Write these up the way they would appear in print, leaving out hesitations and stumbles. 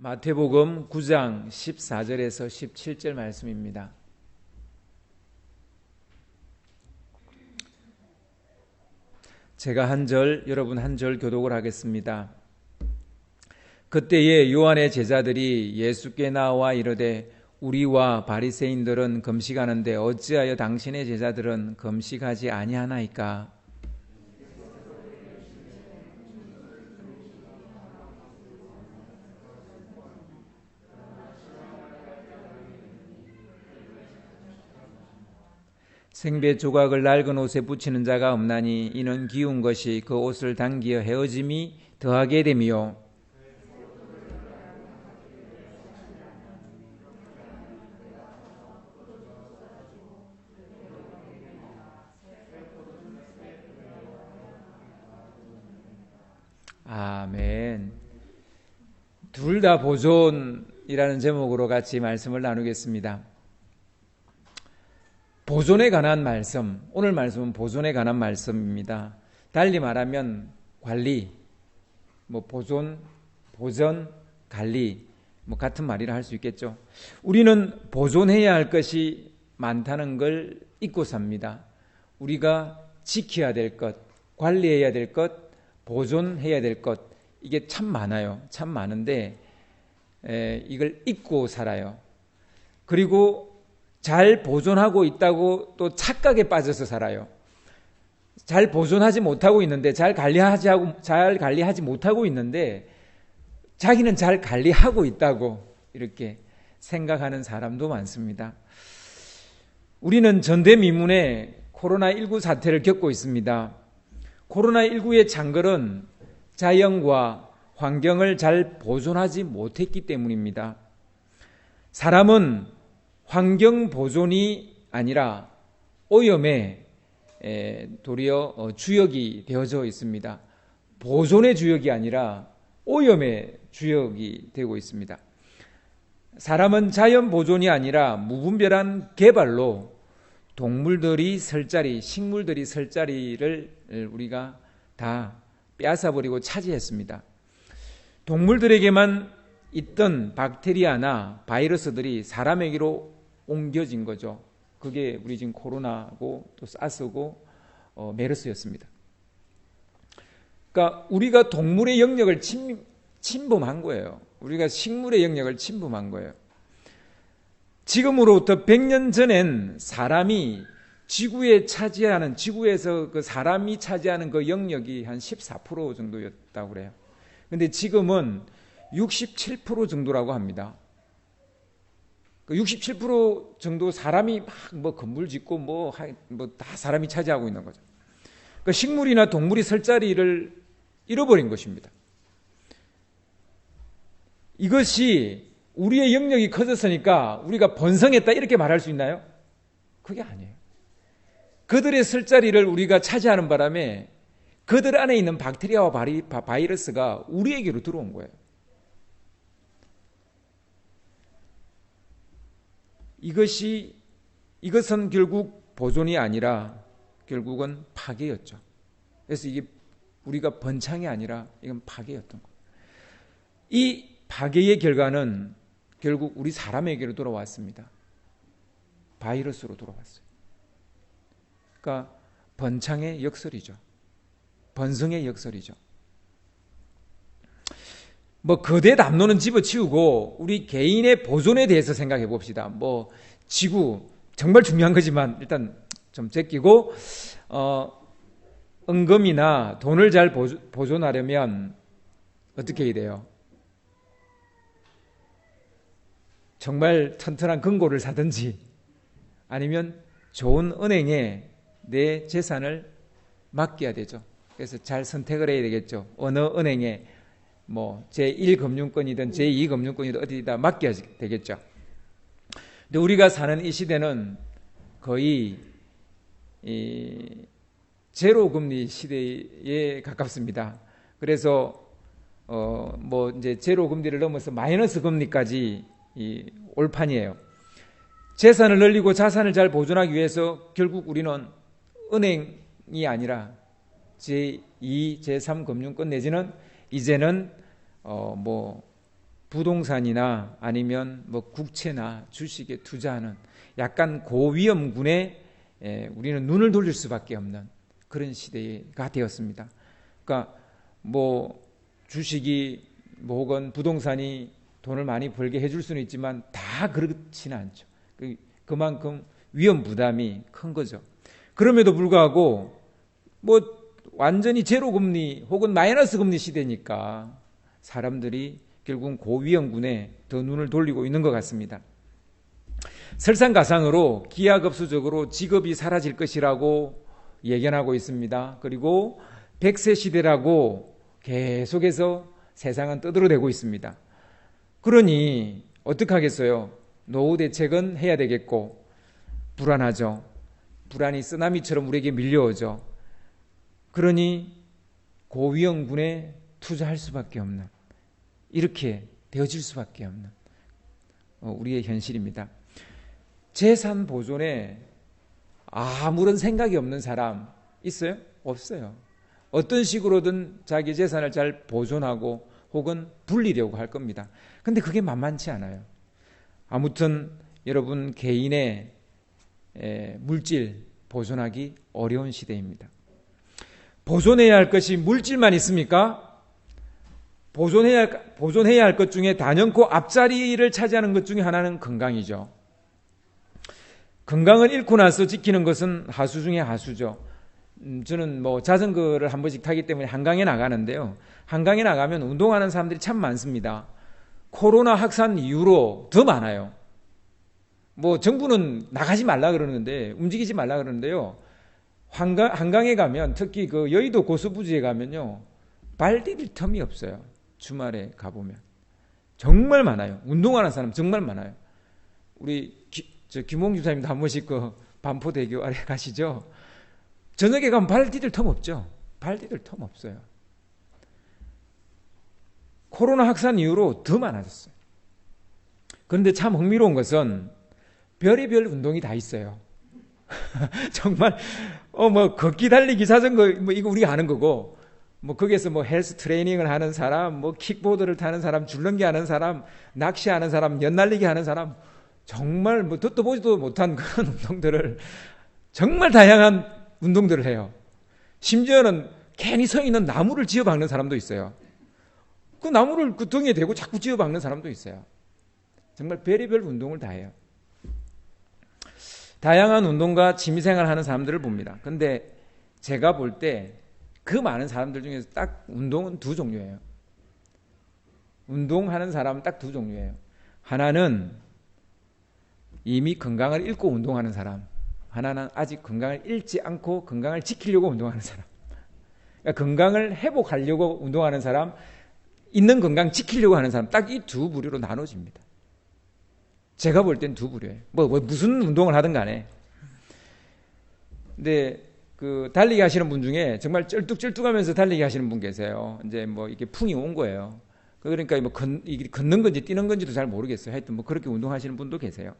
마태복음 9장 14절에서 17절 말씀입니다. 제가 한 절, 여러분 한 절 교독을 하겠습니다. 그때에 요한의 제자들이 예수께 나와 이르되 우리와 바리새인들은 금식하는데 어찌하여 당신의 제자들은 금식하지 아니하나이까? 생배 조각을 낡은 옷에 붙이는 자가 없나니 이는 기운 것이 그 옷을 당기어 헤어짐이 더하게 됨이요. 아멘. 둘 다 보존이라는 제목으로 같이 말씀을 나누겠습니다. 보존에 관한 말씀, 오늘 말씀은 보존에 관한 말씀입니다. 달리 말하면 관리, 보존, 관리, 같은 말이라 할 수 있겠죠. 우리는 보존해야 할 것이 많다는 걸 잊고 삽니다. 우리가 지켜야 될 것, 관리해야 될 것, 보존해야 될 것, 이게 참 많아요. 참 많은데 이걸 잊고 살아요. 그리고 잘 보존하고 있다고 또 착각에 빠져서 살아요. 잘 보존하지 못하고 있는데, 잘 관리하지 못하고 있는데, 자기는 잘 관리하고 있다고 이렇게 생각하는 사람도 많습니다. 우리는 전대미문에 코로나19 사태를 겪고 있습니다. 코로나19의 창궐은 자연과 환경을 잘 보존하지 못했기 때문입니다. 사람은 환경 보존이 아니라 오염의 도리어 주역이 되어져 있습니다. 보존의 주역이 아니라 오염의 주역이 되고 있습니다. 사람은 자연 보존이 아니라 무분별한 개발로 동물들이 설 자리, 식물들이 설 자리를 우리가 다 빼앗아버리고 차지했습니다. 동물들에게만 있던 박테리아나 바이러스들이 사람에게로 옮겨진 거죠. 그게 우리 지금 코로나고 또 사스고 메르스였습니다. 그러니까 우리가 동물의 영역을 침범한 거예요. 우리가 식물의 영역을 침범한 거예요. 지금으로부터 100년 전엔 사람이 지구에서 그 사람이 차지하는 그 영역이 한 14% 정도였다고 그래요. 근데 지금은 67% 정도라고 합니다. 67% 정도 사람이 막 건물 짓고 다 사람이 차지하고 있는 거죠. 그러니까 식물이나 동물이 설 자리를 잃어버린 것입니다. 이것이 우리의 영역이 커졌으니까 우리가 번성했다 이렇게 말할 수 있나요? 그게 아니에요. 그들의 설 자리를 우리가 차지하는 바람에 그들 안에 있는 박테리아와 바이러스가 우리에게로 들어온 거예요. 이것은 결국 보존이 아니라 결국은 파괴였죠. 그래서 이게 우리가 번창이 아니라 이건 파괴였던 거예요. 이 파괴의 결과는 결국 우리 사람에게로 돌아왔습니다. 바이러스로 돌아왔어요. 그러니까 번창의 역설이죠. 번성의 역설이죠. 거대 담론은 집어치우고 우리 개인의 보존에 대해서 생각해 봅시다. 지구 정말 중요한 거지만 일단 좀 제끼고 은금이나 돈을 잘 보존하려면 어떻게 해야 돼요? 정말 튼튼한 금고를 사든지 아니면 좋은 은행에 내 재산을 맡겨야 되죠. 그래서 잘 선택을 해야 되겠죠. 어느 은행에 제1금융권이든 제2금융권이든 어디다 맡겨야 되겠죠. 근데 우리가 사는 이 시대는 거의 제로 금리 시대에 가깝습니다. 그래서 이제 제로 금리를 넘어서 마이너스 금리까지 올 판이에요. 재산을 늘리고 자산을 잘 보존하기 위해서 결국 우리는 은행이 아니라 제2, 제3 금융권 내지는 이제는 부동산이나 아니면 뭐 국채나 주식에 투자하는 약간 고위험군에 우리는 눈을 돌릴 수밖에 없는 그런 시대가 되었습니다. 그러니까 뭐 주식이 뭐 혹은 부동산이 돈을 많이 벌게 해줄 수는 있지만 다 그렇지는 않죠. 그만큼 위험 부담이 큰 거죠. 그럼에도 불구하고 뭐 완전히 제로 금리 혹은 마이너스 금리 시대니까 사람들이 결국은 고위험군에 더 눈을 돌리고 있는 것 같습니다. 설상가상으로 기하급수적으로 직업이 사라질 것이라고 예견하고 있습니다. 그리고 100세 시대라고 계속해서 세상은 떠들어대고 있습니다. 그러니 어떡하겠어요? 노후 대책은 해야 되겠고 불안하죠. 불안이 쓰나미처럼 우리에게 밀려오죠. 그러니 고위험군에 투자할 수밖에 없는, 이렇게 되어질 수밖에 없는 우리의 현실입니다. 재산 보존에 아무런 생각이 없는 사람 있어요? 없어요. 어떤 식으로든 자기 재산을 잘 보존하고 혹은 불리려고 할 겁니다. 근데 그게 만만치 않아요. 아무튼 여러분 개인의 물질 보존하기 어려운 시대입니다. 보존해야 할 것이 물질만 있습니까? 보존해야 할 것 중에 단연코 앞자리를 차지하는 것 중에 하나는 건강이죠. 건강을 잃고 나서 지키는 것은 하수 중에 하수죠. 저는 뭐 자전거를 한 번씩 타기 때문에 한강에 나가는데요. 한강에 나가면 운동하는 사람들이 참 많습니다. 코로나 확산 이후로 더 많아요. 뭐 정부는 나가지 말라 그러는데, 움직이지 말라 그러는데요. 한강에 가면, 특히 그 여의도 고수부지에 가면요, 발 디딜 틈이 없어요. 주말에 가보면 정말 많아요. 운동하는 사람 정말 많아요. 우리 김홍 주사님도 한 번씩 그 반포대교 아래 가시죠. 저녁에 가면 발 디딜 틈 없죠. 발 디딜 틈 없어요. 코로나 확산 이후로 더 많아졌어요. 그런데 참 흥미로운 것은 별의별 운동이 다 있어요. 정말 뭐 걷기, 달리기, 자전거 뭐 이거 우리가 아는 거고, 뭐 거기에서 뭐 헬스 트레이닝을 하는 사람, 뭐 킥보드를 타는 사람, 줄넘기 하는 사람, 낚시하는 사람, 연날리기 하는 사람, 정말 뭐 듣도 보지도 못한 그런 운동들을, 정말 다양한 운동들을 해요. 심지어는 괜히 서 있는 나무를 지어박는 사람도 있어요. 그 나무를 그 등에 대고 자꾸 지어박는 사람도 있어요. 정말 별의별 운동을 다 해요. 다양한 운동과 취미생활 하는 사람들을 봅니다. 근데 제가 볼 때 그 많은 사람들 중에서 딱 운동은 두 종류예요. 운동하는 사람은 딱 두 종류예요. 하나는 이미 건강을 잃고 운동하는 사람, 하나는 아직 건강을 잃지 않고 건강을 지키려고 운동하는 사람. 그러니까 건강을 회복하려고 운동하는 사람, 있는 건강 지키려고 하는 사람, 딱 이 두 부류로 나눠집니다. 제가 볼 땐 두 부류예요. 뭐 무슨 운동을 하든 간에. 근데 그 달리기 하시는 분 중에 정말 쩔뚝쩔뚝하면서 달리기 하시는 분 계세요. 이제 뭐 이게 풍이 온 거예요. 그러니까 뭐 이게 걷는 건지 뛰는 건지도 잘 모르겠어요. 하여튼 뭐 그렇게 운동하시는 분도 계세요.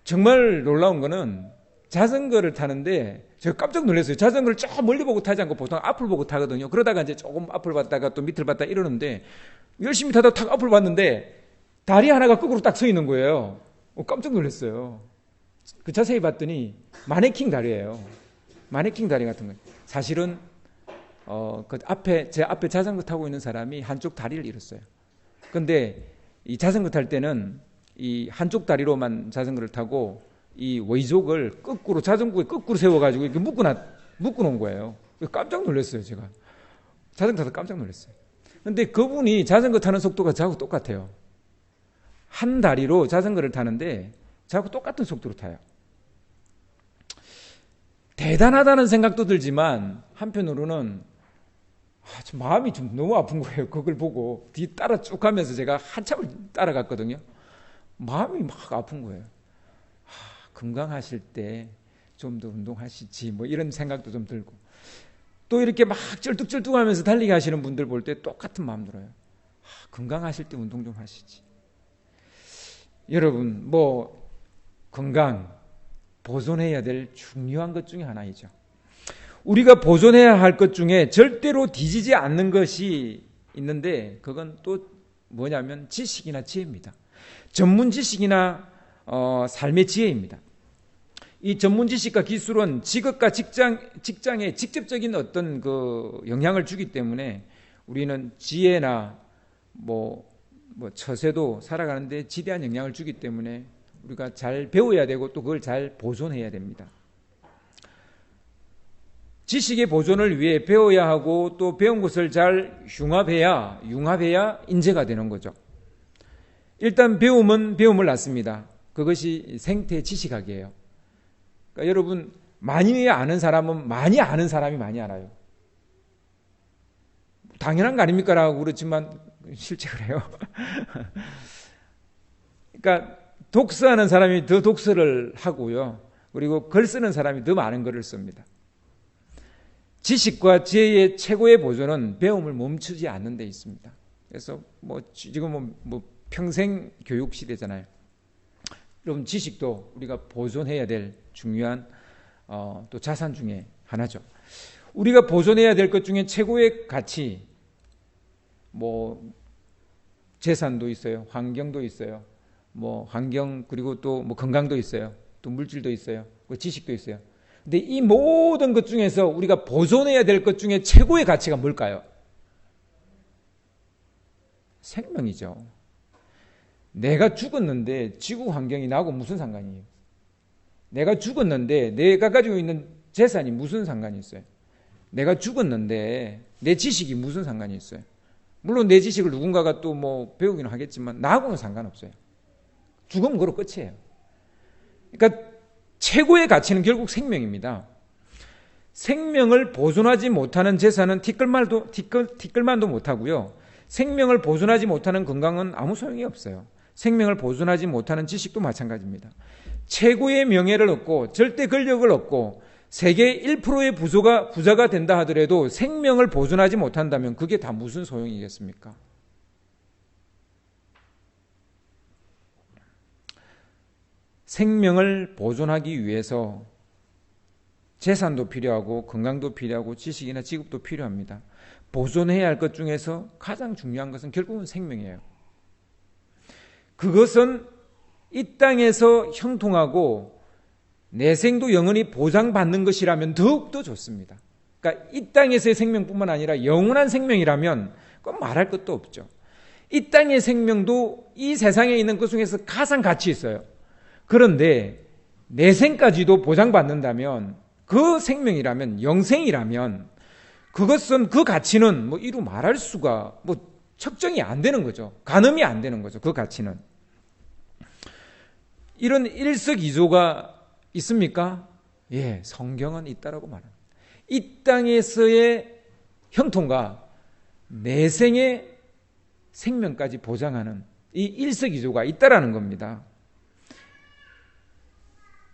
정말 놀라운 거는 자전거를 타는데 제가 깜짝 놀랐어요. 자전거를 저 멀리 보고 타지 않고 보통 앞을 보고 타거든요. 그러다가 이제 조금 앞을 봤다가 또 밑을 봤다 이러는데, 열심히 타다가 탁 앞을 봤는데 다리 하나가 거꾸로 딱 서 있는 거예요. 깜짝 놀랐어요. 그 자세히 봤더니 마네킹 다리예요. 마네킹 다리 같은 거예요. 사실은 그 제 앞에 자전거 타고 있는 사람이 한쪽 다리를 잃었어요. 근데 이 자전거 탈 때는 이 한쪽 다리로만 자전거를 타고 이 의족을 거꾸로, 자전거에 거꾸로 세워가지고 이렇게 묶어놓은 거예요. 깜짝 놀랐어요, 제가. 자전거 타서 깜짝 놀랐어요. 근데 그분이 자전거 타는 속도가 저하고 똑같아요. 한 다리로 자전거를 타는데 저하고 똑같은 속도로 타요. 대단하다는 생각도 들지만 한편으로는 마음이 좀 너무 아픈 거예요. 그걸 보고 뒤 따라 쭉 가면서 제가 한참을 따라갔거든요. 마음이 막 아픈 거예요. 건강하실 때 좀 더 운동하시지, 뭐 이런 생각도 좀 들고, 또 이렇게 막 쩔뚝쩔뚝하면서 달리기 하시는 분들 볼 때 똑같은 마음 들어요. 건강하실 때 운동 좀 하시지. 여러분, 뭐 건강 보존해야 될 중요한 것 중에 하나이죠. 우리가 보존해야 할 것 중에 절대로 뒤지지 않는 것이 있는데 그건 또 뭐냐면 지식이나 지혜입니다. 전문 지식이나 삶의 지혜입니다. 이 전문 지식과 기술은 직업과 직장에 직접적인 어떤 그 영향을 주기 때문에 우리는 지혜나 뭐 처세도 살아가는데 지대한 영향을 주기 때문에 우리가 잘 배워야 되고 또 그걸 잘 보존해야 됩니다. 지식의 보존을 위해 배워야 하고 또 배운 것을 잘 융합해야 인재가 되는 거죠. 일단 배움은 배움을 낳습니다. 그것이 생태 지식학이에요. 그러니까 여러분 많이 아는 사람은 많이 아는 사람이 많이 알아요. 당연한 거 아닙니까라고 그렇지만 실제 그래요. 그러니까 독서하는 사람이 더 독서를 하고요. 그리고 글 쓰는 사람이 더 많은 글을 씁니다. 지식과 지혜의 최고의 보존은 배움을 멈추지 않는 데 있습니다. 그래서 지금 평생 교육 시대잖아요. 여러분 지식도 우리가 보존해야 될 중요한 또 자산 중에 하나죠. 우리가 보존해야 될 것 중에 최고의 가치, 재산도 있어요. 환경도 있어요. 환경 그리고 또 건강도 있어요. 또 물질도 있어요. 지식도 있어요. 근데 이 모든 것 중에서 우리가 보존해야 될 것 중에 최고의 가치가 뭘까요? 생명이죠. 내가 죽었는데 지구 환경이 나하고 무슨 상관이에요? 내가 죽었는데 내가 가지고 있는 재산이 무슨 상관이 있어요? 내가 죽었는데 내 지식이 무슨 상관이 있어요? 물론 내 지식을 누군가가 또 배우기는 하겠지만 나하고는 상관없어요. 죽으면 그로 끝이에요. 그러니까 최고의 가치는 결국 생명입니다. 생명을 보존하지 못하는 재산은 티끌만도 못하고요. 생명을 보존하지 못하는 건강은 아무 소용이 없어요. 생명을 보존하지 못하는 지식도 마찬가지입니다. 최고의 명예를 얻고 절대 권력을 얻고 세계 1%의 부자가 된다 하더라도 생명을 보존하지 못한다면 그게 다 무슨 소용이겠습니까? 생명을 보존하기 위해서 재산도 필요하고 건강도 필요하고 지식이나 직업도 필요합니다. 보존해야 할 것 중에서 가장 중요한 것은 결국은 생명이에요. 그것은 이 땅에서 형통하고 내생도 영원히 보장받는 것이라면 더욱더 좋습니다. 그러니까 이 땅에서의 생명뿐만 아니라 영원한 생명이라면 그건 말할 것도 없죠. 이 땅의 생명도 이 세상에 있는 것 중에서 가장 가치 있어요. 그런데 내생까지도 보장받는다면 그 생명이라면 영생이라면 그것은 그 가치는 이루 말할 수가 측정이 안 되는 거죠. 가늠이 안 되는 거죠. 그 가치는. 이런 일석이조가 있습니까? 예, 성경은 있다라고 말합니다. 이 땅에서의 형통과 내생의 생명까지 보장하는 이 일석이조가 있다라는 겁니다.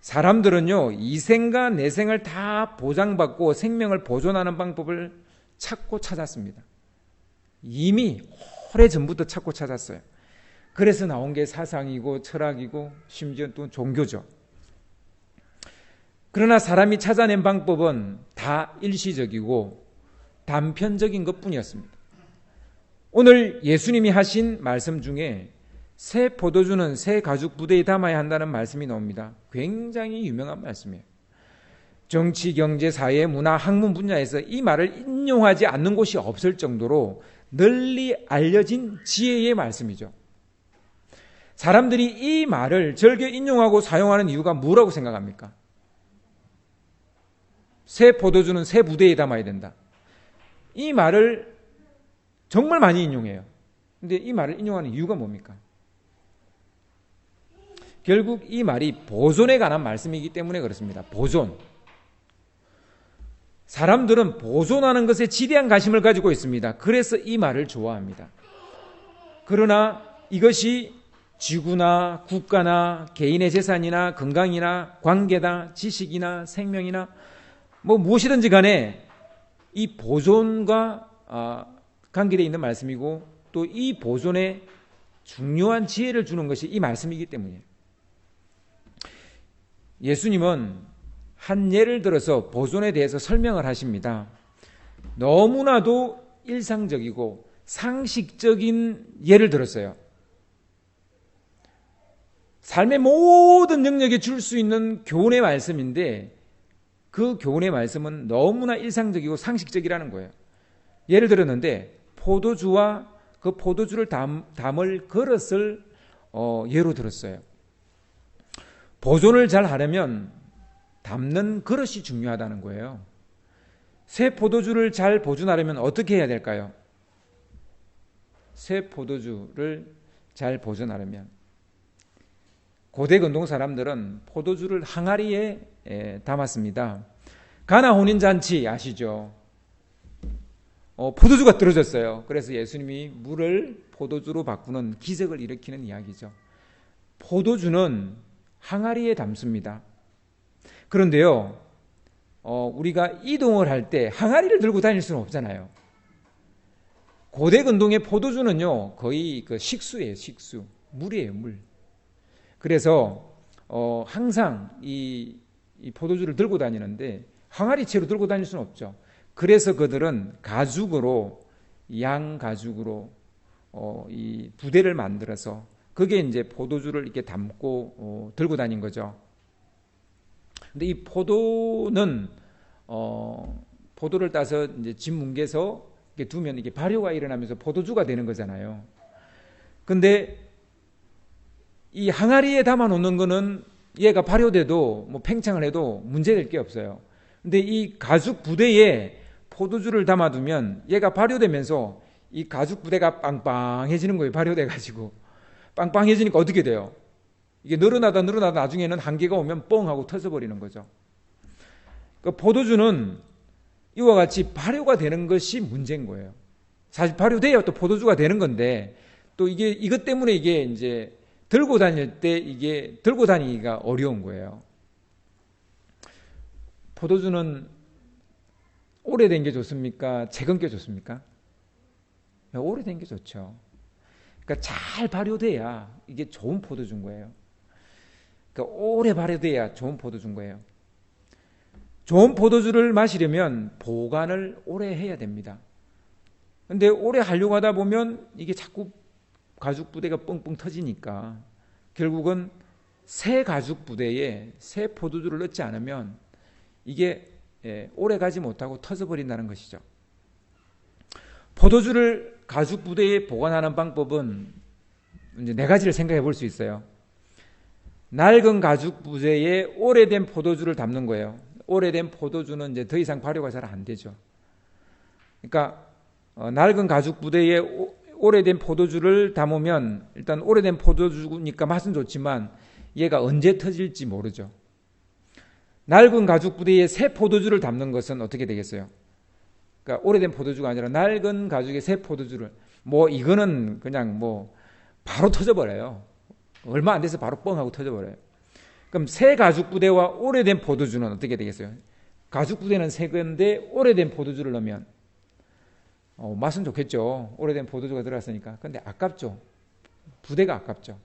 사람들은요, 이생과 내생을 다 보장받고 생명을 보존하는 방법을 찾았습니다. 이미 오래전부터 찾고 찾았어요. 그래서 나온 게 사상이고 철학이고 심지어 또 종교죠. 그러나 사람이 찾아낸 방법은 다 일시적이고 단편적인 것뿐이었습니다. 오늘 예수님이 하신 말씀 중에 새 포도주는 새 가죽 부대에 담아야 한다는 말씀이 나옵니다. 굉장히 유명한 말씀이에요. 정치, 경제, 사회, 문화, 학문 분야에서 이 말을 인용하지 않는 곳이 없을 정도로 널리 알려진 지혜의 말씀이죠. 사람들이 이 말을 즐겨 인용하고 사용하는 이유가 뭐라고 생각합니까? 새 포도주는 새 부대에 담아야 된다. 이 말을 정말 많이 인용해요. 근데 이 말을 인용하는 이유가 뭡니까? 결국 이 말이 보존에 관한 말씀이기 때문에 그렇습니다. 보존. 사람들은 보존하는 것에 지대한 관심을 가지고 있습니다. 그래서 이 말을 좋아합니다. 그러나 이것이 지구나 국가나 개인의 재산이나 건강이나 관계나 지식이나 생명이나 무엇이든지 간에 이 보존과 관계되어 있는 말씀이고 또 이 보존에 중요한 지혜를 주는 것이 이 말씀이기 때문이에요. 예수님은 한 예를 들어서 보존에 대해서 설명을 하십니다. 너무나도 일상적이고 상식적인 예를 들었어요. 삶의 모든 영역에 줄 수 있는 교훈의 말씀인데 그 교훈의 말씀은 너무나 일상적이고 상식적이라는 거예요. 예를 들었는데 포도주와 그 포도주를 담을 그릇을 예로 들었어요. 보존을 잘 하려면 담는 그릇이 중요하다는 거예요. 새 포도주를 잘 보존하려면 어떻게 해야 될까요? 새 포도주를 잘 보존하려면 고대 근동 사람들은 포도주를 항아리에 담았습니다. 가나 혼인잔치 아시죠? 포도주가 떨어졌어요. 그래서 예수님이 물을 포도주로 바꾸는 기적을 일으키는 이야기죠. 포도주는 항아리에 담습니다. 그런데요, 우리가 이동을 할 때 항아리를 들고 다닐 수는 없잖아요. 고대 근동의 포도주는요, 거의 그 식수예요, 식수. 물이에요, 물. 그래서 항상 이 포도주를 들고 다니는데 항아리채로 들고 다닐 수는 없죠. 그래서 그들은 가죽으로, 양 가죽으로 이 부대를 만들어서 그게 이제 포도주를 이렇게 담고 들고 다닌 거죠. 근데 이 포도는 포도를 따서 이제 집 뭉개서 이렇게 두면 이게 발효가 일어나면서 포도주가 되는 거잖아요. 근데 이 항아리에 담아 놓는 거는 얘가 발효돼도 뭐 팽창을 해도 문제될 게 없어요. 근데 이 가죽 부대에 포도주를 담아두면 얘가 발효되면서 이 가죽 부대가 빵빵해지는 거예요. 발효돼가지고 빵빵해지니까 어떻게 돼요? 이게 늘어나다 나중에는 한계가 오면 뻥 하고 터져버리는 거죠. 그 포도주는 이와 같이 발효가 되는 것이 문제인 거예요. 사실 발효돼야 또 포도주가 되는 건데 또 이게 이것 때문에 이게 이제 들고 다닐 때 이게 들고 다니기가 어려운 거예요. 포도주는 오래된 게 좋습니까? 최근 게 좋습니까? 오래된 게 좋죠. 그러니까 잘 발효돼야 이게 좋은 포도주인 거예요. 그러니까 오래 발효돼야 좋은 포도주인 거예요. 좋은 포도주를 마시려면 보관을 오래 해야 됩니다. 근데 오래 하려고 하다 보면 이게 자꾸 가죽 부대가 뻥뻥 터지니까 결국은 새 가죽 부대에 새 포도주를 넣지 않으면 이게 오래 가지 못하고 터져버린다는 것이죠. 포도주를 가죽 부대에 보관하는 방법은 이제 네 가지를 생각해 볼 수 있어요. 낡은 가죽 부대에 오래된 포도주를 담는 거예요. 오래된 포도주는 이제 더 이상 발효가 잘 안 되죠. 그러니까 낡은 가죽 부대에 오래된 포도주를 담으면 일단 오래된 포도주니까 맛은 좋지만 얘가 언제 터질지 모르죠. 낡은 가죽 부대에 새 포도주를 담는 것은 어떻게 되겠어요? 그러니까 오래된 포도주가 아니라 낡은 가죽에 새 포도주를 이거는 그냥 바로 터져버려요. 얼마 안 돼서 바로 뻥 하고 터져버려요. 그럼 새 가죽 부대와 오래된 포도주는 어떻게 되겠어요? 가죽 부대는 새 건데 오래된 포도주를 넣으면 맛은 좋겠죠. 오래된 포도주가 들어갔으니까. 근데 아깝죠. 부대가 아깝죠.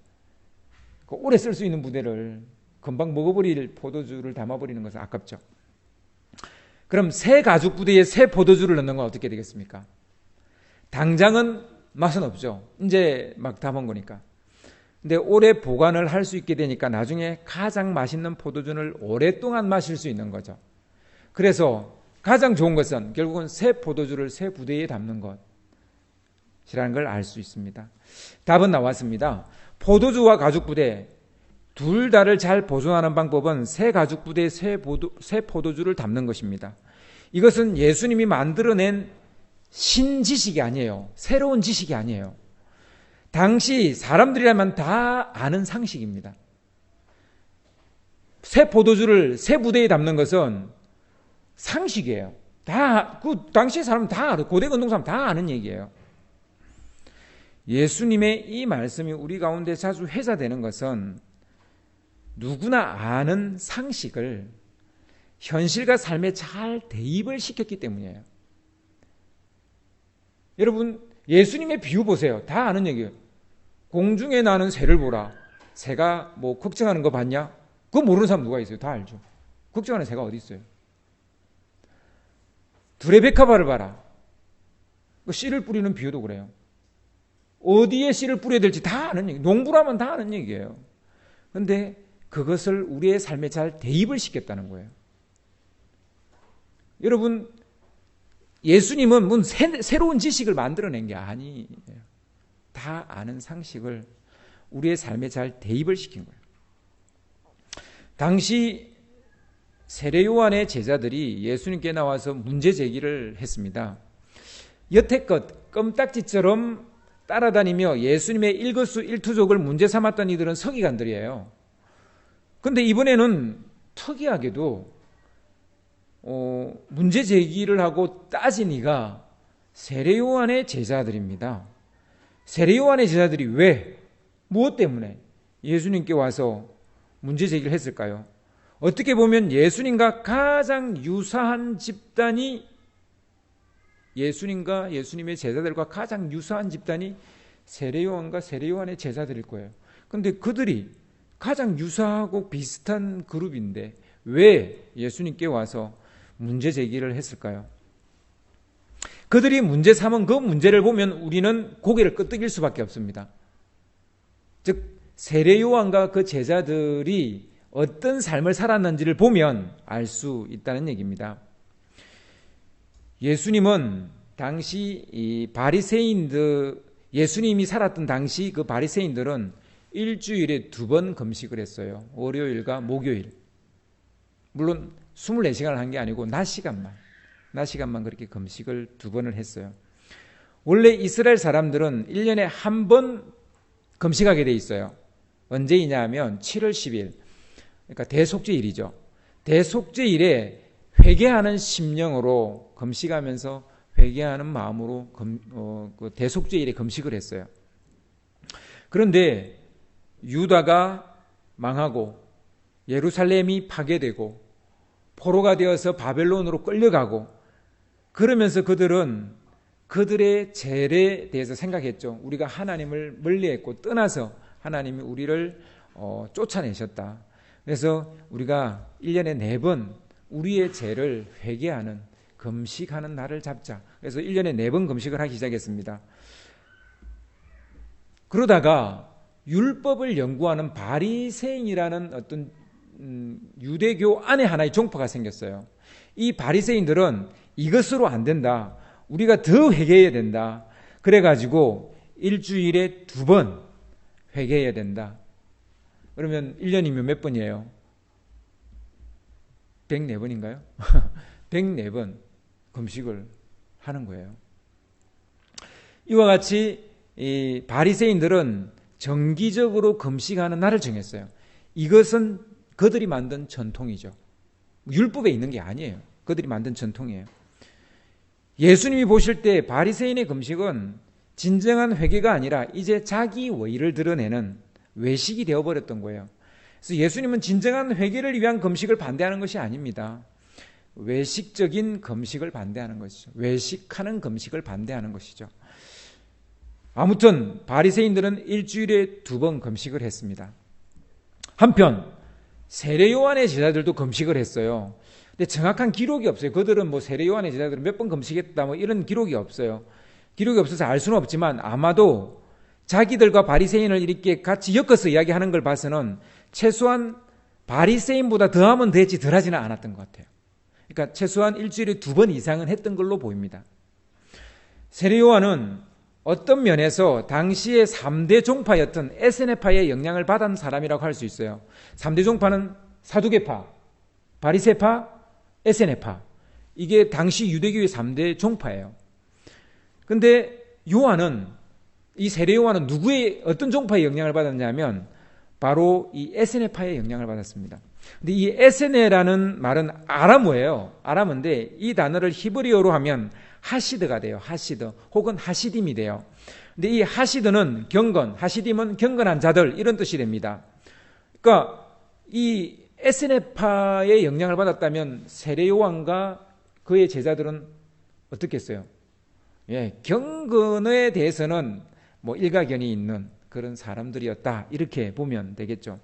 오래 쓸 수 있는 부대를 금방 먹어버릴 포도주를 담아버리는 것은 아깝죠. 그럼 새 가죽 부대에 새 포도주를 넣는 건 어떻게 되겠습니까? 당장은 맛은 없죠. 이제 막 담은 거니까. 근데 오래 보관을 할 수 있게 되니까 나중에 가장 맛있는 포도주를 오랫동안 마실 수 있는 거죠. 그래서 가장 좋은 것은 결국은 새 포도주를 새 부대에 담는 것이라는 걸 알 수 있습니다. 답은 나왔습니다. 포도주와 가죽 부대 둘 다를 잘 보존하는 방법은 새 가죽 부대에 새 포도주를 담는 것입니다. 이것은 예수님이 만들어낸 신지식이 아니에요. 새로운 지식이 아니에요. 당시 사람들이라면 다 아는 상식입니다. 새 포도주를 새 부대에 담는 것은 상식이에요. 당시 사람은 다 알아요. 고대 근동 사람 다 아는 얘기예요. 예수님의 이 말씀이 우리 가운데 자주 회자되는 것은 누구나 아는 상식을 현실과 삶에 잘 대입을 시켰기 때문이에요. 여러분, 예수님의 비유 보세요. 다 아는 얘기예요. 공중에 나는 새를 보라. 새가 걱정하는 거 봤냐? 그거 모르는 사람 누가 있어요? 다 알죠. 걱정하는 새가 어디 있어요? 두레베카바를 봐라. 씨를 뿌리는 비유도 그래요. 어디에 씨를 뿌려야 될지 다 아는 얘기, 농부라면 다 아는 얘기예요. 그런데 그것을 우리의 삶에 잘 대입을 시켰다는 거예요. 여러분, 예수님은 새로운 지식을 만들어낸 게 아니에요. 다 아는 상식을 우리의 삶에 잘 대입을 시킨 거예요. 당시 세례 요한의 제자들이 예수님께 나와서 문제 제기를 했습니다. 여태껏 껌딱지처럼 따라다니며 예수님의 일거수일투족을 문제 삼았던 이들은 서기관들이에요. 그런데 이번에는 특이하게도 문제 제기를 하고 따진 이가 세례 요한의 제자들입니다. 세례 요한의 제자들이 왜, 무엇 때문에 예수님께 와서 문제 제기를 했을까요? 어떻게 보면 예수님과 가장 유사한 집단이, 예수님과 예수님의 제자들과 가장 유사한 집단이 세례 요한과 세례 요한의 제자들일 거예요. 그런데 그들이 가장 유사하고 비슷한 그룹인데 왜 예수님께 와서 문제 제기를 했을까요? 그들이 문제 삼은 그 문제를 보면 우리는 고개를 끄덕일 수밖에 없습니다. 즉 세례 요한과 그 제자들이 어떤 삶을 살았는지를 보면 알 수 있다는 얘기입니다. 예수님은 당시 이 바리새인들, 예수님이 살았던 당시 그 바리새인들은 일주일에 2번 금식을 했어요. 월요일과 목요일. 물론 24시간을 한 게 아니고 낮 시간만 그렇게 금식을 2번을 했어요. 원래 이스라엘 사람들은 1년에 1번 금식하게 돼 있어요. 언제이냐 하면 7월 10일. 그러니까 대속죄일이죠. 대속죄일에 회개하는 심령으로 금식하면서 회개하는 마음으로 그 대속죄일에 금식을 했어요. 그런데 유다가 망하고 예루살렘이 파괴되고 포로가 되어서 바벨론으로 끌려가고 그러면서 그들은 그들의 죄에 대해서 생각했죠. 우리가 하나님을 멀리했고 떠나서 하나님이 우리를 쫓아내셨다. 그래서 우리가 1년에 4번 우리의 죄를 회개하는 금식하는 날을 잡자. 그래서 1년에 4번 금식을 하기 시작했습니다. 그러다가 율법을 연구하는 바리새인이라는 어떤 유대교 안에 하나의 종파가 생겼어요. 이 바리새인들은 이것으로 안 된다. 우리가 더 회개해야 된다. 그래가지고 일주일에 2번 회개해야 된다. 그러면 1년이면 몇 번이에요? 104번인가요? 104번 금식을 하는 거예요. 이와 같이 이 바리새인들은 정기적으로 금식하는 날을 정했어요. 이것은 그들이 만든 전통이죠. 율법에 있는 게 아니에요. 그들이 만든 전통이에요. 예수님이 보실 때 바리새인의 금식은 진정한 회개가 아니라 이제 자기 의의를 드러내는 외식이 되어버렸던 거예요. 그래서 예수님은 진정한 회개를 위한 금식을 반대하는 것이 아닙니다. 외식적인 금식을 반대하는 것이죠. 외식하는 금식을 반대하는 것이죠. 아무튼 바리새인들은 일주일에 2번 금식을 했습니다. 한편 세례 요한의 제자들도 금식을 했어요. 근데 정확한 기록이 없어요. 그들은 뭐 세례 요한의 제자들은 몇 번 금식했다 뭐 이런 기록이 없어요. 기록이 없어서 알 수는 없지만 아마도 자기들과 바리새인을 이렇게 같이 엮어서 이야기하는 걸 봐서는 최소한 바리새인보다 더하면 되지 덜하지는 않았던 것 같아요. 그러니까 최소한 일주일에 2번 이상은 했던 걸로 보입니다. 세례 요한은 어떤 면에서 당시의 3대 종파였던 에세네파의 영향을 받은 사람이라고 할 수 있어요. 3대 종파는 사두개파, 바리새파, 에세네파. 이게 당시 유대교의 3대 종파예요. 근데 요한은, 이 세례 요한은 누구의, 어떤 종파의 영향을 받았냐면 바로 이 에세네파의 영향을 받았습니다. 근데 이 에세네라는 말은 아람어예요. 아람어인데 이 단어를 히브리어로 하면 하시드가 돼요. 하시드 혹은 하시딤이 돼요. 근데 이 하시드는 경건, 하시딤은 경건한 자들 이런 뜻이 됩니다. 그러니까 이 에세네파의 영향을 받았다면 세례 요한과 그의 제자들은 어떻겠어요? 예, 경건에 대해서는 뭐 일가견이 있는 그런 사람들이었다 이렇게 보면 되겠죠.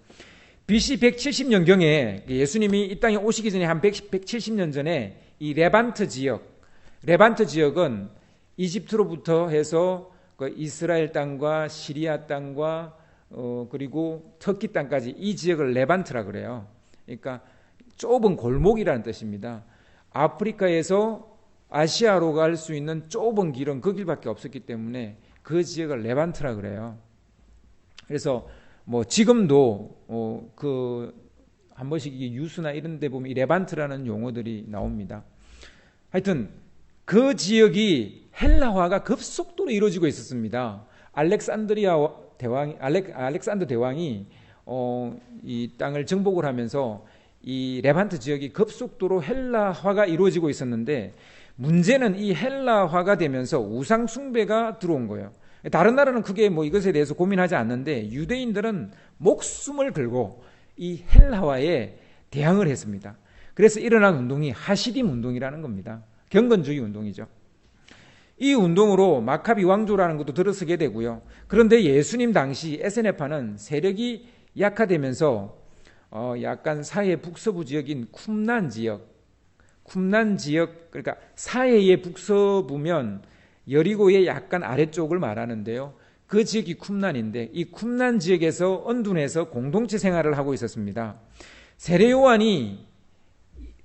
BC 170년경에 예수님이 이 땅에 오시기 전에 한 170년 전에 이 레반트 지역은 이집트로부터 해서 그 이스라엘 땅과 시리아 땅과 그리고 터키 땅까지 이 지역을 레반트라 그래요. 그러니까 좁은 골목이라는 뜻입니다. 아프리카에서 아시아로 갈 수 있는 좁은 길은 그 길밖에 없었기 때문에 그 지역을 레반트라 그래요. 그래서 뭐 지금도 한 번씩 이 뉴스나 이런 데 보면 이 레반트라는 용어들이 나옵니다. 하여튼 그 지역이 헬라화가 급속도로 이루어지고 있었습니다. 알렉산더 대왕이 이 땅을 정복을 하면서 이 레반트 지역이 급속도로 헬라화가 이루어지고 있었는데, 문제는 이 헬라화가 되면서 우상 숭배가 들어온 거예요. 다른 나라는 크게 뭐 이것에 대해서 고민하지 않는데 유대인들은 목숨을 걸고 이 헬라화에 대항을 했습니다. 그래서 일어난 운동이 하시딤 운동이라는 겁니다. 경건주의 운동이죠. 이 운동으로 마카비 왕조라는 것도 들어서게 되고요. 그런데 예수님 당시 에세네파는 세력이 약화되면서 약간 사해 북서부 지역인 쿰난 지역, 그러니까 사해의 북서부면 여리고의 약간 아래쪽을 말하는데요. 그 지역이 쿰난인데 이 쿰난 지역에서 언둔해서 공동체 생활을 하고 있었습니다. 세례 요한이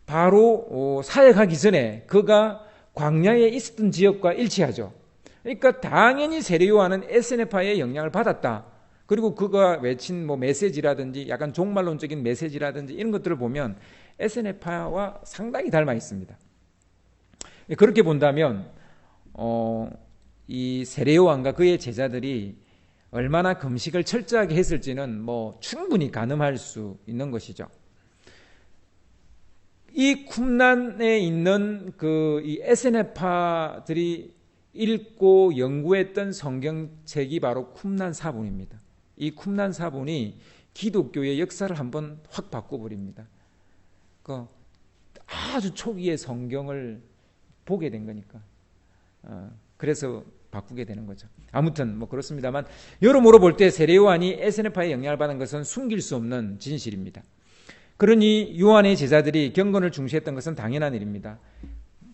바로 사역하기 전에 그가 광야에 있었던 지역과 일치하죠. 그러니까 당연히 세례 요한은 에세네파의 영향을 받았다. 그리고 그가 외친 뭐 메시지라든지 약간 종말론적인 메시지라든지 이런 것들을 보면 에세네파와 상당히 닮아 있습니다. 그렇게 본다면 이 세례 요한과 그의 제자들이 얼마나 금식을 철저하게 했을지는 뭐 충분히 가늠할 수 있는 것이죠. 이 쿰난에 있는 이 에세네파들이 읽고 연구했던 성경책이 바로 쿰난 사본입니다. 이 쿰난 사본이 기독교의 역사를 한번 확 바꿔버립니다. 아주 초기의 성경을 보게 된 거니까. 그래서 바꾸게 되는 거죠. 아무튼 뭐 그렇습니다만 여러모로 볼 때 세례 요한이 에세네파의 영향을 받은 것은 숨길 수 없는 진실입니다. 그러니 요한의 제자들이 경건을 중시했던 것은 당연한 일입니다.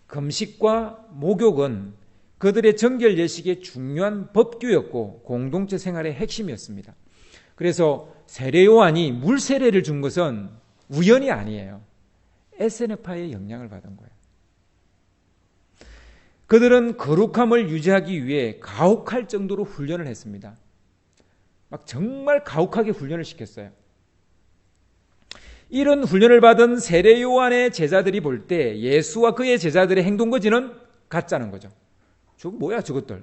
금식과 목욕은 그들의 정결 예식의 중요한 법규였고 공동체 생활의 핵심이었습니다. 그래서 세례 요한이 물 세례를 준 것은 우연이 아니에요. 에세네파의 영향을 받은 거예요. 그들은 거룩함을 유지하기 위해 가혹할 정도로 훈련을 했습니다. 막 정말 가혹하게 훈련을 시켰어요. 이런 훈련을 받은 세례 요한의 제자들이 볼 때 예수와 그의 제자들의 행동 거지는 같자는 거죠. 저거 뭐야 저것들.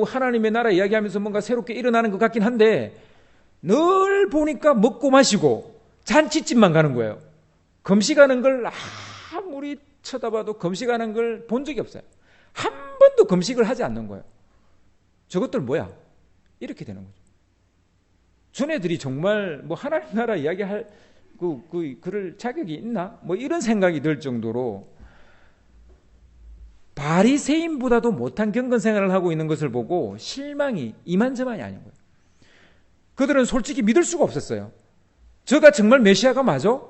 하나님의 나라 이야기하면서 뭔가 새롭게 일어나는 것 같긴 한데 늘 보니까 먹고 마시고 잔치집만 가는 거예요. 금식하는 걸 아무리 쳐다봐도 금식하는 걸 본 적이 없어요. 한 번도 금식을 하지 않는 거예요. 저것들 뭐야? 이렇게 되는 거죠. 전애들이 정말 뭐 하나님 나라 이야기할 그럴 자격이 있나? 뭐 이런 생각이 들 정도로 바리새인보다도 못한 경건 생활을 하고 있는 것을 보고 실망이 이만저만이 아닌 거예요. 그들은 솔직히 믿을 수가 없었어요. 저가 정말 메시아가 맞아?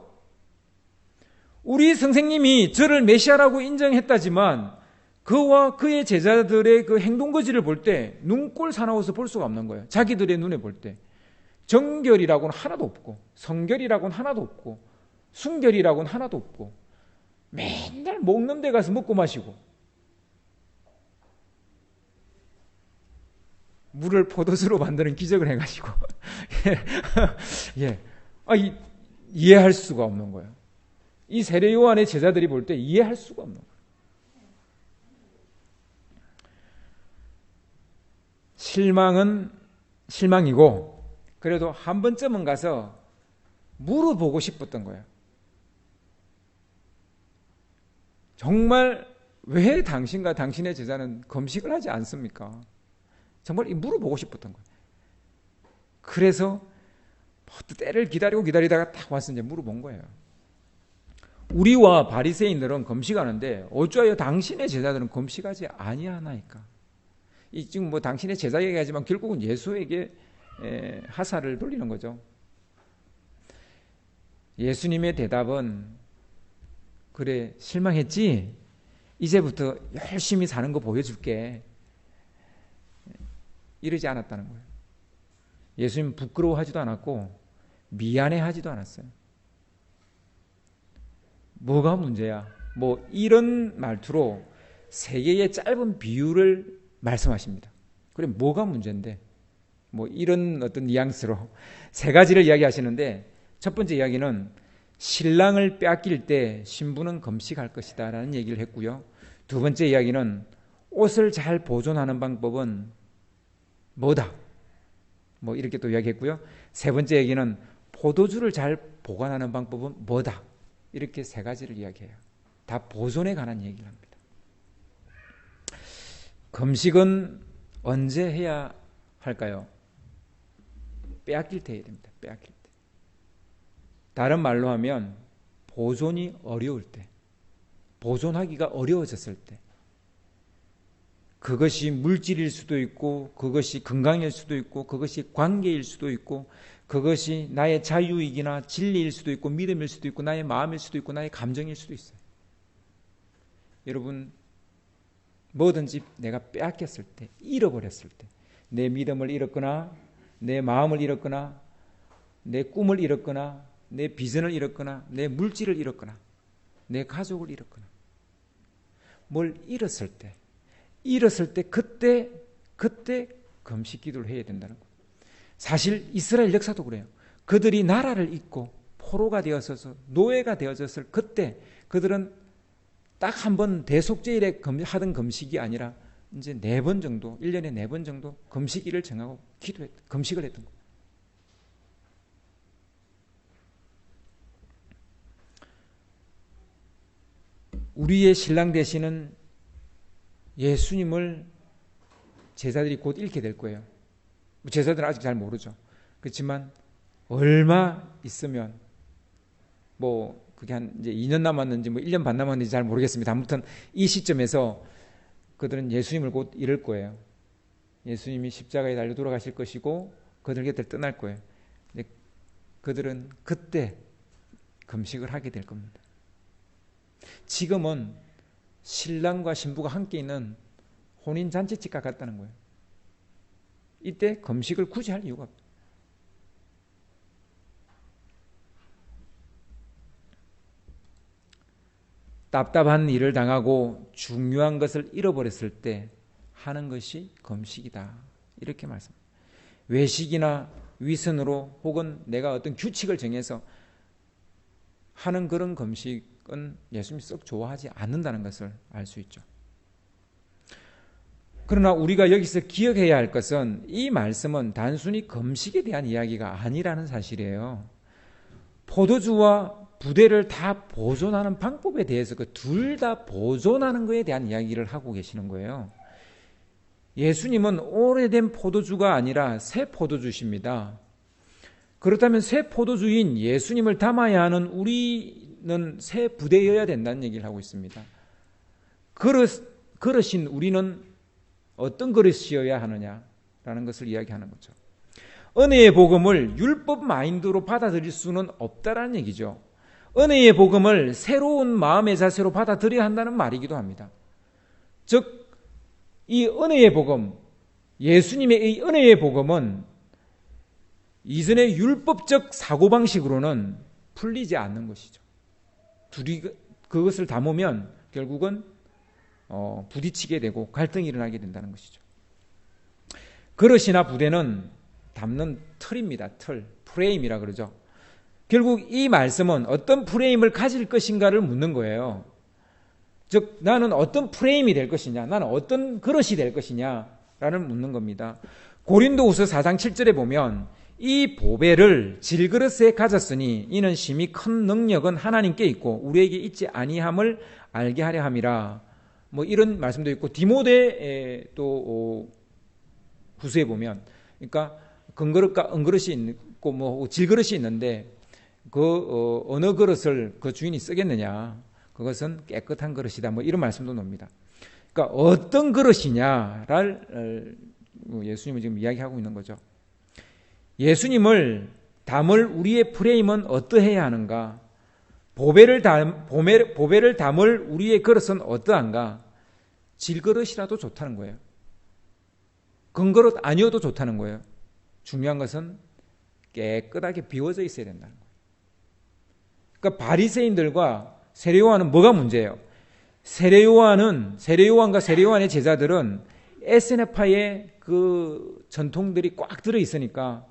우리 선생님이 저를 메시아라고 인정했다지만 그와 그의 제자들의 그 행동거지를 볼 때 눈꼴 사나워서 볼 수가 없는 거예요. 자기들의 눈에 볼 때. 정결이라고는 하나도 없고 성결이라고는 하나도 없고 순결이라고는 하나도 없고 맨날 먹는 데 가서 먹고 마시고 물을 포도주로 만드는 기적을 해가지고 이해할 수가 없는 거예요. 이 세례 요한의 제자들이 볼 때 이해할 수가 없는 거예요. 실망은 실망이고 그래도 한 번쯤은 가서 물어보고 싶었던 거예요. 정말 왜 당신과 당신의 제자는 금식을 하지 않습니까? 정말 물어보고 싶었던 거예요. 그래서 때를 기다리다가 딱 와서 이제 물어본 거예요. 우리와 바리새인들은 금식하는데 어쩌여 당신의 제자들은 금식하지 아니하나이까? 지금 뭐 당신의 제자 얘기하지만 결국은 예수에게 하사를 돌리는 거죠. 예수님의 대답은 그래 실망했지? 이제부터 열심히 사는 거 보여줄게. 이러지 않았다는 거예요. 예수님 부끄러워하지도 않았고 미안해하지도 않았어요. 뭐가 문제야? 뭐 이런 말투로 세 개의 짧은 비유를 말씀하십니다. 그래 뭐가 문제인데? 뭐 이런 어떤 뉘앙스로 세 가지를 이야기하시는데, 첫 번째 이야기는 신랑을 빼앗길 때 신부는 금식할 것이다 라는 얘기를 했고요. 두 번째 이야기는 옷을 잘 보존하는 방법은 뭐다, 뭐 이렇게 또 이야기했고요. 세 번째 얘기는 포도주를 잘 보관하는 방법은 뭐다, 이렇게 세 가지를 이야기해요. 다 보존에 관한 얘기를 합니다. 금식은 언제 해야 할까요? 빼앗길 때 해야 됩니다. 빼앗길 때. 다른 말로 하면 보존이 어려울 때, 보존하기가 어려워졌을 때, 그것이 물질일 수도 있고 그것이 건강일 수도 있고 그것이 관계일 수도 있고 그것이 나의 자유이기나 진리일 수도 있고 믿음일 수도 있고 나의 마음일 수도 있고 나의 감정일 수도 있어요. 여러분, 뭐든지 내가 빼앗겼을 때, 잃어버렸을 때, 내 믿음을 잃었거나 내 마음을 잃었거나 내 꿈을 잃었거나 내 비전을 잃었거나 내 물질을 잃었거나 내 가족을 잃었거나 뭘 잃었을 때 그때 금식 기도를 해야 된다는 거예요. 사실 이스라엘 역사도 그래요. 그들이 나라를 잃고 포로가 되어서 노예가 되어졌을 그때 그들은 딱 한 번 대속죄일에 하던 금식이 아니라 이제 4번 정도, 1년에 4번 정도 금식일을 정하고 금식을 했던 거예요. 우리의 신랑 되시는 예수님을 제자들이 곧 잃게 될 거예요. 제자들은 아직 잘 모르죠. 그렇지만 얼마 있으면 뭐 그게 한 이제 2년 남았는지 뭐 1년 반 남았는지 잘 모르겠습니다. 아무튼 이 시점에서 그들은 예수님을 곧 잃을 거예요. 예수님이 십자가에 달려 돌아가실 것이고 그들 곁을 떠날 거예요. 근데 그들은 그때 금식을 하게 될 겁니다. 지금은 신랑과 신부가 함께 있는 혼인잔치집과 같다는 거예요. 이때 금식을 굳이 할 이유가 없어요. 답답한 일을 당하고 중요한 것을 잃어버렸을 때 하는 것이 금식이다, 이렇게 말씀합니다. 외식이나 위선으로 혹은 내가 어떤 규칙을 정해서 하는 그런 금식은 예수님이 썩 좋아하지 않는다는 것을 알 수 있죠. 그러나 우리가 여기서 기억해야 할 것은 이 말씀은 단순히 금식에 대한 이야기가 아니라는 사실이에요. 포도주와 부대를 다 보존하는 방법에 대해서 그 둘 다 보존하는 것에 대한 이야기를 하고 계시는 거예요. 예수님은 오래된 포도주가 아니라 새 포도주십니다. 그렇다면 새 포도주인 예수님을 담아야 하는 우리는 새 부대여야 된다는 얘기를 하고 있습니다. 그릇인 우리는 어떤 그릇이어야 하느냐라는 것을 이야기하는 거죠. 은혜의 복음을 율법 마인드로 받아들일 수는 없다라는 얘기죠. 은혜의 복음을 새로운 마음의 자세로 받아들여야 한다는 말이기도 합니다. 즉, 이 은혜의 복음, 예수님의 이 은혜의 복음은 이전의 율법적 사고방식으로는 풀리지 않는 것이죠. 둘이 그것을 담으면 결국은 부딪히게 되고 갈등이 일어나게 된다는 것이죠. 그릇이나 부대는 담는 틀입니다. 틀, 프레임이라 그러죠. 결국 이 말씀은 어떤 프레임을 가질 것인가를 묻는 거예요. 즉 나는 어떤 프레임이 될 것이냐, 나는 어떤 그릇이 될 것이냐라는 묻는 겁니다. 고린도후서 4장 7절에 보면 이 보배를 질그릇에 가졌으니 이는 심히 큰 능력은 하나님께 있고 우리에게 있지 아니함을 알게 하려 함이라, 뭐 이런 말씀도 있고, 디모데 또 후서에 보면, 그러니까 금그릇과 은그릇이 있고 뭐 질그릇이 있는데 그 어느 그릇을 그 주인이 쓰겠느냐, 그것은 깨끗한 그릇이다, 뭐 이런 말씀도 나옵니다. 그러니까 어떤 그릇이냐를 예수님은 지금 이야기하고 있는 거죠. 예수님을 담을 우리의 프레임은 어떠해야 하는가? 보배를 담을 우리의 그릇은 어떠한가? 질그릇이라도 좋다는 거예요. 금그릇 아니어도 좋다는 거예요. 중요한 것은 깨끗하게 비워져 있어야 된다는 거예요. 그러니까 바리새인들과 세례요한은 뭐가 문제예요? 세례요한과 세례요한의 제자들은 에스네파의 그 전통들이 꽉 들어 있으니까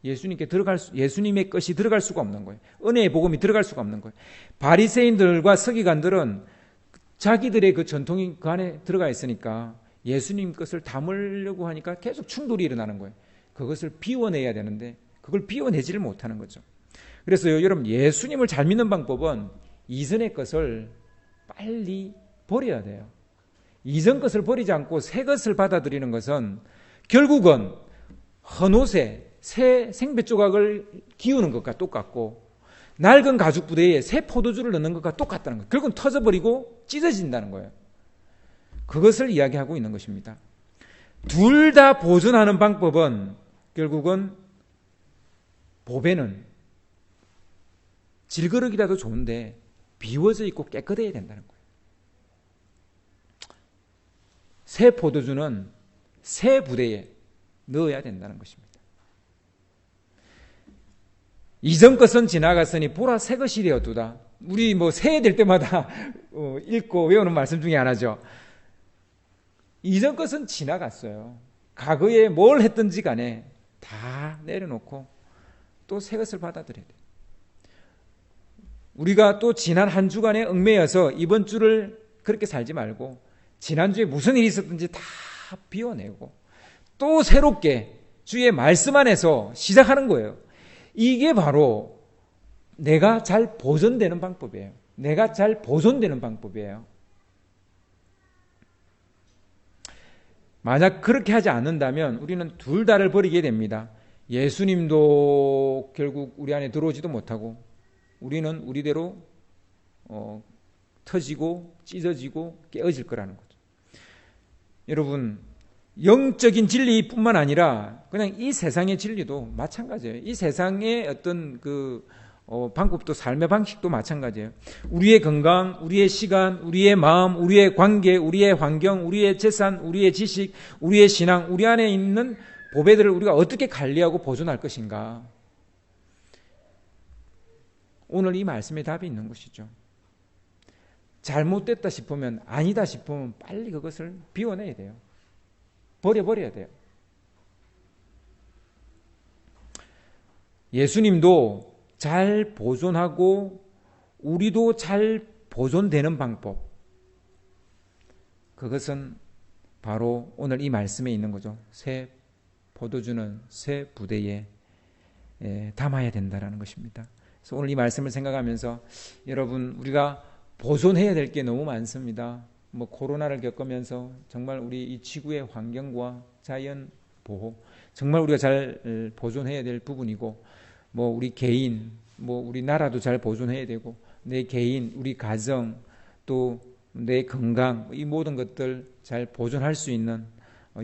예수님의 것이 들어갈 수가 없는 거예요. 은혜의 복음이 들어갈 수가 없는 거예요. 바리새인들과 서기관들은 자기들의 그 전통이 그 안에 들어가 있으니까 예수님 것을 담으려고 하니까 계속 충돌이 일어나는 거예요. 그것을 비워내야 되는데 그걸 비워내지를 못하는 거죠. 그래서 여러분, 예수님을 잘 믿는 방법은 이전의 것을 빨리 버려야 돼요. 이전 것을 버리지 않고 새 것을 받아들이는 것은 결국은 헌옷에 새 생배 조각을 기우는 것과 똑같고 낡은 가죽 부대에 새 포도주를 넣는 것과 똑같다는 거예요. 결국은 터져버리고 찢어진다는 거예요. 그것을 이야기하고 있는 것입니다. 둘 다 보존하는 방법은 결국은 보배는 질그릇이라도 좋은데 비워져 있고 깨끗해야 된다는 거예요. 새 포도주는 새 부대에 넣어야 된다는 것입니다. 이전 것은 지나갔으니 보라 새 것이 되었도다. 우리 새해 될 때마다 읽고 외우는 말씀 중에 하나죠. 이전 것은 지나갔어요. 과거에 뭘 했든지 간에 다 내려놓고 또 새 것을 받아들여야 돼요. 우리가 또 지난 한 주간에 얽매여서 이번 주를 그렇게 살지 말고 지난주에 무슨 일이 있었든지 다 비워내고 또 새롭게 주의 말씀 안에서 시작하는 거예요. 이게 바로 내가 잘 보존되는 방법이에요. 내가 잘 보존되는 방법이에요. 만약 그렇게 하지 않는다면 우리는 둘 다를 버리게 됩니다. 예수님도 결국 우리 안에 들어오지도 못하고 우리는 우리대로 터지고 찢어지고 깨어질 거라는 거죠. 여러분, 영적인 진리뿐만 아니라 그냥 이 세상의 진리도 마찬가지예요. 이 세상의 어떤 방법도 삶의 방식도 마찬가지예요. 우리의 건강, 우리의 시간, 우리의 마음, 우리의 관계, 우리의 환경, 우리의 재산, 우리의 지식, 우리의 신앙, 우리 안에 있는 보배들을 우리가 어떻게 관리하고 보존할 것인가? 오늘 이 말씀에 답이 있는 것이죠. 잘못됐다 싶으면, 아니다 싶으면 빨리 그것을 비워내야 돼요. 버려야 돼요. 예수님도 잘 보존하고 우리도 잘 보존되는 방법, 그것은 바로 오늘 이 말씀에 있는 거죠. 새 포도주는 새 부대에 담아야 된다는 것입니다. 그래서 오늘 이 말씀을 생각하면서 여러분, 우리가 보존해야 될 게 너무 많습니다. 코로나를 겪으면서 정말 우리 이 지구의 환경과 자연 보호, 정말 우리가 잘 보존해야 될 부분이고, 우리 개인, 우리 나라도 잘 보존해야 되고, 내 개인, 우리 가정, 또 내 건강, 이 모든 것들 잘 보존할 수 있는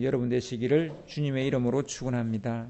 여러분 되시기를 주님의 이름으로 축원합니다.